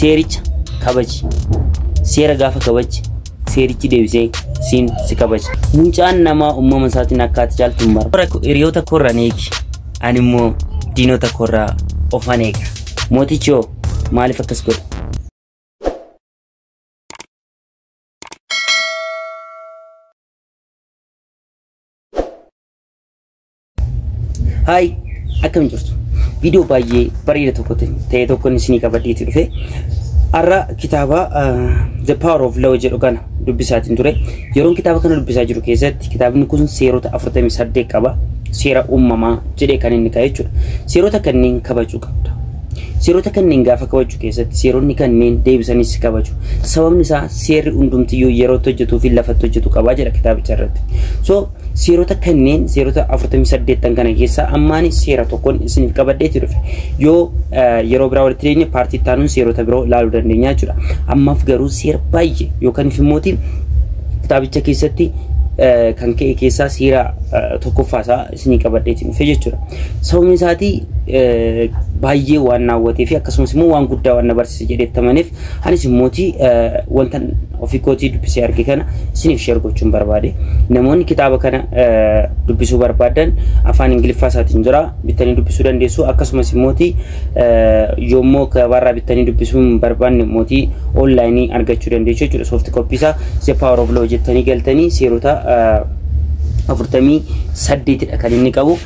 seericha kabaji. Seera gaafa kabaji seerichi deebisee siin si kabaji. Mucaan nama uumama isaatiin akkaati jaaltu mara. Hiriyoota korra neeki. Ani immoo diinota korraa ofan eega. Mootichoo maaliif akkas godha? Hi, akkam jirtu? Video baay'ee bareeda tokko ta'e tokko isinii qabadheetti dhufe. Arra kitaaba The Power of Law jedhu kana dubbisaatiin ture. Yeroon kitaaba kana dubbisaa jiru keessatti kitaabni kun seerota 48 qaba. Seera uumamaa jedhee kan inni kaa'e jechuudha. Seerota kanneen kabajuu qabda. Seerota kanneen gaafa kabajuu keessatti seeronni kanneen deebisanis kabaju. Sababni isaa seerri hundumtiyyuu yeroo hojjetuu fi lafatti hojjetu qabaa jedha kitaabicha irratti. So seerota kanneen seerota 48 kana keessaa ammaani seera tokkoon isiniif qabadheetti dhufe. Yoo yeroo biraa walitti dhiyeenya paartii taanuun seerota biroo laaluu dandeenya jechuudha. Ammaaf garuu seera baay'ee yookaan immoo kitaabicha keessatti kan ka'e keessaa seera tokkoffaasaa isinii qabadheetti dhufe jechuudha. Sababni isaatii baay'ee waan naawwatee fi akkasumas immoo waan guddaa waan na barsiise jedheettamaniif anis immooti wanta ofii kootii dubbisee arge kana isiniif share gochuun barbaade. Namoonni kitaaba kana dubbisuu barbaadan afaan Ingiliffaa isaatiin jira bittanii dubbisuu dandeessu. Akkasumas immooti yoommoo gabaarraa bittanii dubbisuu hin barbaanne immooti online argachuu dandeessu jechuudha. Soft copy isaa The Power of Law jettanii galtanii seerota 48 kan inni qabu.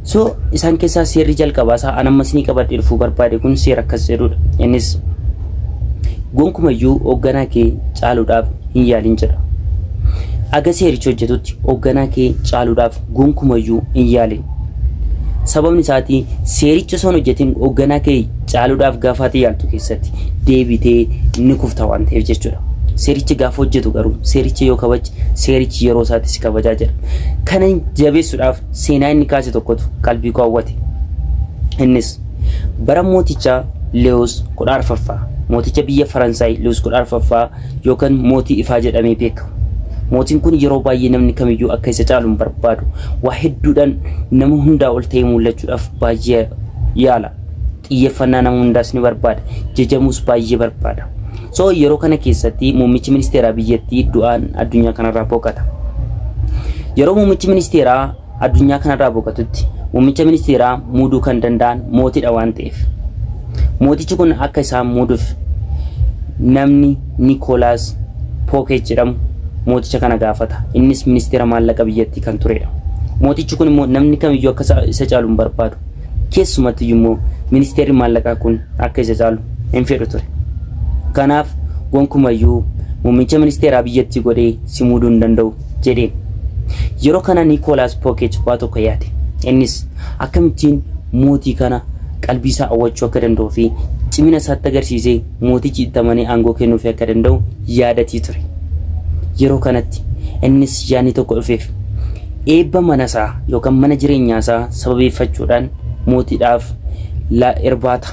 So isaan keessaa seerri jalqabaa isaa anammas ni qabadhee dhufuu barbaade kun seera akkas jedhudha. Innis gonkumayyuu hoogganaa kee caaluudhaaf hin yaalin jedha. Aga seericha hojjetutti hoogganaa kee caaluudhaaf gonkumayyuu hin yaalin. Sababni isaatii seericha son hojjetin hoogganaa kee caaluudhaaf gaafaatee yaaltu keessatti deebitee ni kufta waan ta'eef jechuudha. Seerichi gaafa hojjetu garuu seerichi yoo kabaje seerichi yeroo isaatti si kabajaa jira. Kana jabeessuudhaaf seenaa inni kaase tokkotu qalbii koo hawwate. Innis bara mooticha Leewus 14ffaa mooticha biyya Faransaay Leewus 14ffaa yookaan mootii ifaa jedhamee beekamu. Mootiin kun yeroo baay'ee namni kamiyyuu akka isa caalu barbaadu waa hedduudhaan nama hundaa ol ta'ee mul'achuudhaaf baay'ee yaala. Xiyyeeffannaa nama hundaas ni barbaada. Jajamuus baay'ee barbaada. So yeroo kana keessatti muummichi ministeeraa biyyattii du'aan addunyaa kanarraa boqata. Yeroo muummichi ministeeraa addunyaa kanarraa boqatutti muummicha ministeeraa muuduu kan danda'an mootiidha waan ta'eef. Mootichi kun akka isaan muuduuf namni Nicholas Pocket jedhamu mooticha kana gaafata. Innis ministeera maallaqa biyyattii kan turedha. Mootichi kun immoo namni kamiyyuu akka isa caalu hin barbaadu. Keessumatti immoo ministeerri maallaqaa kun akka isa caalu hin fedhu ture. Kanaaf gonkumayyuu muummicha ministeeraa biyyattii godhee si muuduu hin danda'u jedheen. Yeroo kana Nicholas Pocket waa tokko yaade. Innis akkamittiin mootii kana qalbii isaa hawwachuu akka danda'u fi cimina isaatti agarsiisee mootichi itti amanee aangoo kennuuf akka danda'u yaadatii ture. Yeroo kanatti innis yaadni tokko dhufeef eebba mana isaa yookaan mana jireenyaa isaa sababeeffachuudhaan mootiidhaaf irbaata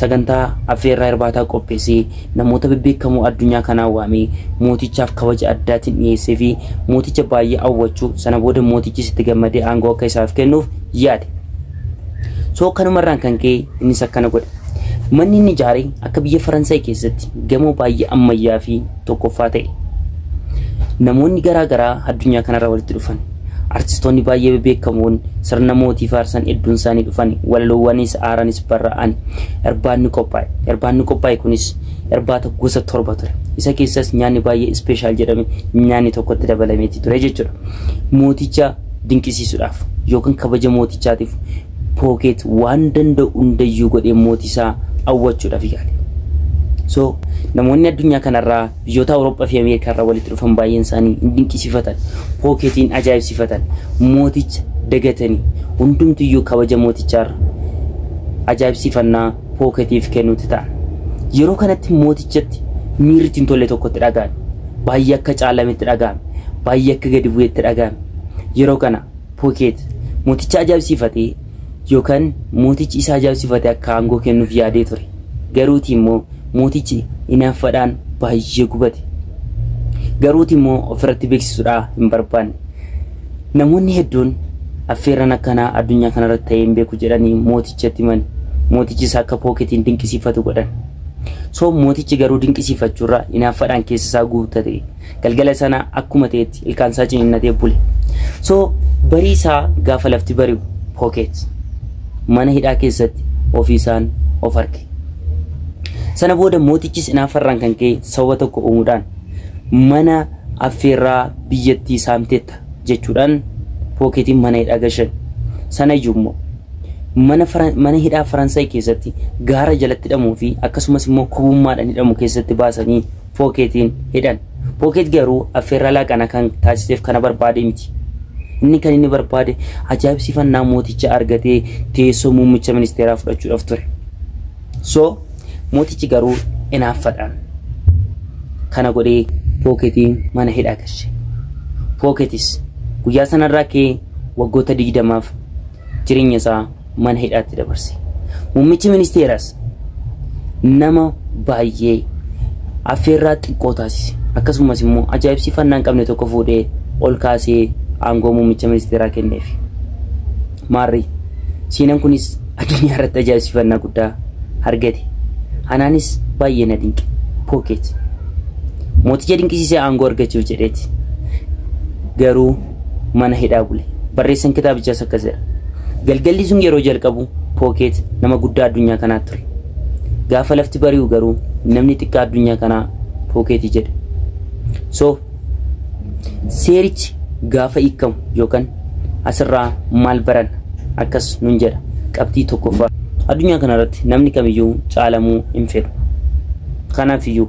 sagantaa affeerraa irbaataa qopheessee namoota bebbeekamoo addunyaa kanaa waamee mootichaaf kabaja addaatiin dhiyeessee fi mooticha baay'ee hawwachuu sana booda mootichis itti gammadee aangoo akka isaaf kennuuf yaade. So kanumarraan kan ka'e innis akkana godhe. Manni inni ijaare akka biyya Faransaay keessatti gamoo baay'ee ammayyaa fi tokkoffaa ta'e. Namoonni garaa garaa addunyaa kanarraa walitti dhufan. Artistoonni baay'ee bebbeekamoon sirna mootii faarsan hedduun isaanii dhufan walaloowwanis aaranis barra'an irbaanni qophaa'e. Irbaanni qophaa'e kunis irbaata gosa 7 ture. Isa keessas nyaanni baay'ee special jedhame nyaanni tokkotti dabalameeti ture jechuudha. Mooticha dinqisiisuudhaaf yookaan kabaja mootichaatiif Pocket waan danda'u hundayyuu godhee mootisaa hawwachuudhaaf yaale. So namoonni addunyaa kanarraa biyyoota Awurooppaa fi Ameerikaarraa walitti dhufan baay'een isaanii dinqisiifatan. Pocketiin ajaa'ibsiifatan. Mooticha dagatanii hundumtiyyuu kabaja mootichaarra ajaa'ibsiifannaa Pocketiif kennuutti ta'an. Yeroo kanatti mootichatti miirri ittiin tolle tokkotti dhaga'ame. Baay'ee akka caalametti dhaga'ame. Baay'ee akka gadi bu'eetti dhaga'ame. Yeroo kana Pocket mooticha ajaa'ibsiifatee yookaan mootichi isa ajaa'ibsiifatee akka aangoo kennuuf yaadee ture. Garuuti immoo mootichi inaaffaadhaan baay'ee gubate. Garuuti immoo ofirratti beeksisuudhaa hin barbaanne. Namoonni hedduun affeerran akkanaa addunyaa kanarratti ta'ee hin beeku jedhanii mootichatti himan. Mootichis akka Pocketiin dinqisiifatu godhan. So mootichi garuu dinqisiifachuurraa inaaffaadhaan keessa isaa guutate. Galgala sana akkuma ta'etti ilkaan isaa ciniinnatee bule. So barii isaa gaafa lafti bari'u Pooket mana hidhaa keessatti ofii isaan of arge. Sana booda mootichis inaaffarraan kan ka'e sababa tokko uumuudhaan mana affeerraa biyyattii saamteetta jechuudhaan Pooketiin mana hidhaa gashan. Sana iyyuu mana hidhaa Faransaay keessatti gaara jalatti hidhamuu fi akkasumas immoo kubummaadhaan hidhamu keessatti baasanii Pooketiin hidhan. Pooket garuu affeerraa laaqana kan taasiseef kana barbaade miti. Inni kan inni barbaade ajaa'ibsiifannaa mooticha argatee teessoo muummicha ministeeraa fudhachuudhaaf ture. So mootichi garuu inaaffaadhaan kana godhee Pooketiin mana hidhaa gashe. Pooketis guyyaa sanarraa ka'ee waggoota 20 jireenya isaa mana hidhaatti dabarse. Muummichi ministeeraas nama baay'ee affeerraa xiqqoo taasise. Akkasumas immoo ajaa'ibsiifannaa hin qabne tokko fuudhee ol kaasee aangoo muummicha ministeeraa kenneef. Maarri seenaan kunis addunyaa irratti ajaa'ibsiifannaa guddaa argate. Anaanis baay'ee na dinqe. Pooket mooticha dinqisiisee aangoo argachuuf jedheeti. Garuu mana hidhaa bule. Barreessan kitaabichaas akkas jedha. Galgalli sun yeroo jalqabu Pooket nama guddaa addunyaa kanaa ture. Gaafa lafti bari'u garuu namni xiqqaa addunyaa kanaa Pooketii jedha. So seerichi gaafa hiikamu yookaan asirraa maal baran akkas nun jedha. Qabxii tokkoffaa addunyaa kanarratti namni kamiyyuu caalamuu hin fedhu. Kanaaf iyyuu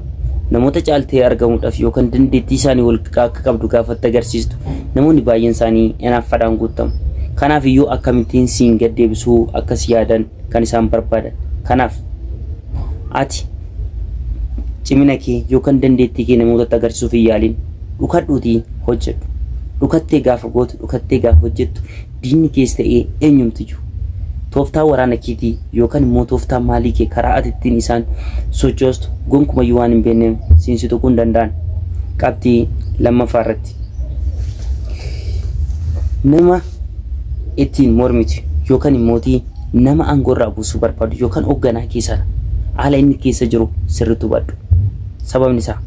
namoota caaltee argamuudhaaf yookaan dandeettii isaanii wal akka qabdu gaafatti agarsiistu namoonni baay'een isaanii inaaffaadhaan guutamu. Kanaaf iyyuu akkamittiin siin gad deebisuu akkas yaadan kan isaan barbaadan. Kanaaf ati cimina kee yookaan dandeettii kee namootatti agarsiisuuf hin yaalin. Dhukadhuutii hojjedhu. Dhukattee gaafa gootu dhukattee gaafa hojjettu diinni keessa ta'ee eenyumtiyyuu tooftaa waraana keetii yookaan immoo tooftaa maalii kee karaa ati ittiin isaan sochoostu gonkumayyuu waan hin beekneef siinsi tuquu hin danda'an. Qabxii lammaffaa irratti nama ittiin mormitu yookaan immootii nama aangoorraa buusuu barbaadu yookaan hoogganaa keessaa haala inni keessa jiru sirriitti hubadhu. Sababni isaa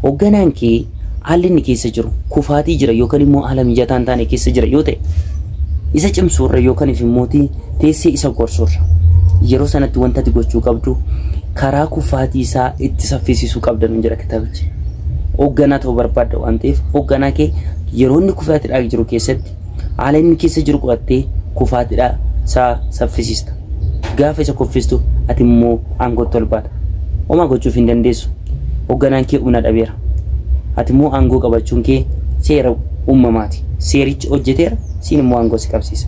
hoogganaan kee haalli inni keessa jiru kufaatii jira yookaan immoo haala mijataa hin taane keessa jira yoo ta'e isa cimsuurra yookaan immootii teessee isa gorsuurra yeroo sanatti wanta ati gochuu qabdu karaa kufaatii isaa itti saffisiisuu qabdan jira kitaabichi. Hoogganaa ta'uu barbaadda waan ta'eef hoogganaa kee yeroo inni kufaatiidhaa jiru keessatti haala inni keessa jiru qo'attee kufaatiidhaa isaa saffisiista. Gaafa isa kuffistu ati immoo aangootti ol baata. Homaa gochuuf hin dandeessu. Hoogganaan kee humna dhabeera. Ati immoo aangoo qabachuun kee seera uumamaati. Seerichi hojjeteera siin immoo aangoo si qabsiisa.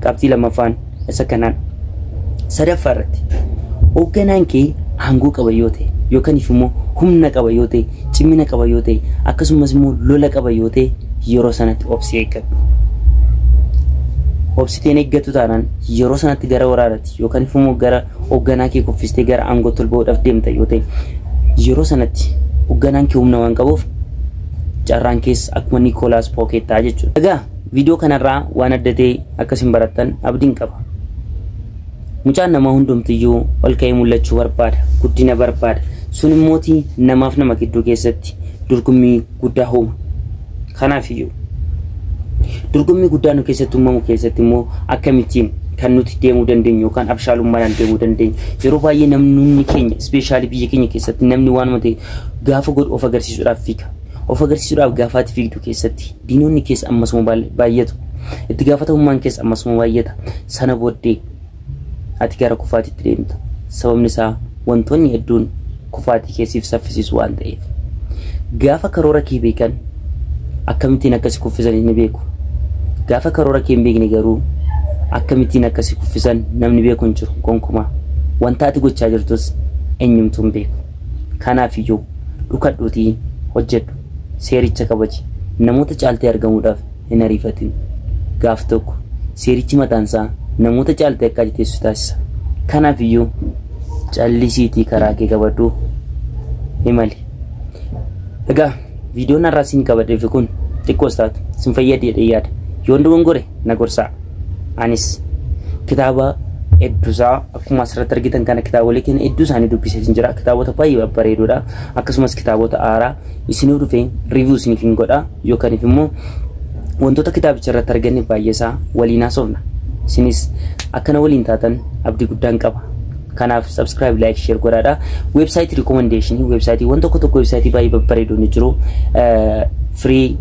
Qabxii lammaffaan isa kanaan. Sadaffaa irratti hoogganaan kee aangoo qaba yoo ta'e yookaan immoo humna qaba yoo ta'e cimina qaba yoo ta'e akkasumas immoo lola qaba yoo ta'e yeroo sanatti obsi eeggadhu. Obsiteen eeggatu taanaan yeroo sanatti gara waraanaatti yookaan immoo gara hoogganaa kee kuffistee gara aangootti ol ba'uudhaaf deemta yoo ta'e yeroo sanatti hoogganaan kee humna waan qabuuf carraan keessa akkuma Niikoolaas Pooket ta'a jechuudha. Egaa viidiyoo kanarraa waan adda ta'e akkasiin barattan abdiin qaba. Mucaan nama hundumtiyyuu ol ka'ee mul'achuu barbaada, guddina barbaada. Sun immooti namaaf nama gidduu keessatti dorgommii guddaa uuma. Kanaaf iyyuu dorgommii guddaa nu keessatti uumamu keessatti immoo akkamittiin kan nuti deemuu dandeenyu yookaan abshaalummaadhaan deemuu dandeenyu yeroo baay'ee namni keenya ispeeshaalii biyya keenya keessatti namni waanuma ta'e gaafa godhu of agarsiisuudhaaf fiiga. Of agarsiisuudhaaf gaafaati fiigdu keessatti diinonni keessa ammasuma baay'atu. Itti gaafatamummaan keessa ammasuma baay'ata. Sana booddee ati gara kufaatiitti deemta. Sababni isaa wantoonni hedduun kufaatii keessiif saffisiisu waan ta'eef. Gaafa karoora kee beekan akkamittiin akkasi kuffisan ni beeku. Gaafa karoora kee hin beekne garuu akkamittiin akkasi kuffisan namni beeku hin jiru gonkumaa. Wanta ati gochaa jirtus eenyumtuu hin beeku. Kanaaf iyyuu dhukadhuutii hojjedhu. Seericha kabaji. Namoota caaltee argamuudhaaf hin ariifatin. Gaaf tokko seerichi mataansaa namoota caaltee akka ajjeessu taasisa. Kanaaf iyyuu callisiitii karaa kee qabadhu imali. Egaa viidiyoon har'aa siin qabadheef kun xiqqoos taatu sin fayyadee yaada. Yoo hunduu gongore na gorsaa. Anis kitaaba hedduusaa akkuma asirratti argitan kana kitaabolee keenya hedduu isaanii dubbisee jira. Kitaabota baay'ee babbareedoodha. Akkasumas kitaabota haaraa isinii dhufee review isiniif hin godha yookaan immoo wantoota kitaabicha irratti arganne baay'eesaa waliin haasofna. Isinis akkana waliin taatan abdii guddaan qaba. Kanaaf subscribe, like, share godhaadha. Website recommendation website wanta tokko website baay'ee babbareedoo ni jiru. Free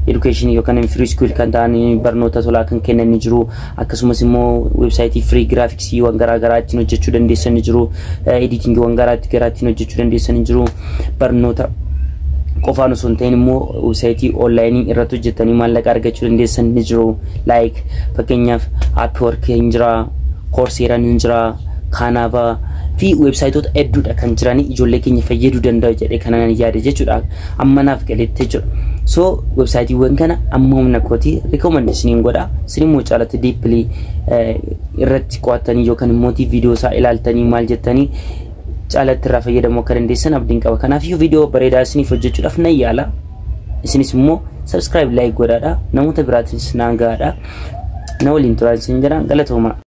education yookaan free school kan ta'an barnoota tolaa kan kennan ni jiru. Akkasumas immoo website free graphics waan garaa ittiin hojjechuu dandeessan ni jiru. Editing waan garaa ittiin hojjechuu dandeessan ni jiru. Barnoota qofaan osoo hin ta'in immoo website online irratti hojjetanii maallaqa argachuu dandeessan ni jiru. Like fakkeenyaaf Upwork hin jira, Coursera hin jira, Canva fi websiteota hedduudha kan jiranii ijoollee keenya fayyaduu danda'u jedhee kanaan yaade jechuudha. Ammanaaf galetti jechuudha. So websiteewwan kana amma humna kooti recommendation godha. Sinimmoo caalatti deeply irratti qo'atanii yookaan immoo viidiyoo isaa ilaaltanii maal jettanii caalatti irraa fayyadamuu akka dandeessan abdiin qaba. Kanaaf viidiyoo bareedaa isiniif hojjechuudhaaf nan yaala. Isinis immoo subscribe, like godhaadha. Namoota biraatiinis naan gahaadha. Na waliin turaan isin jedhaan galatooma.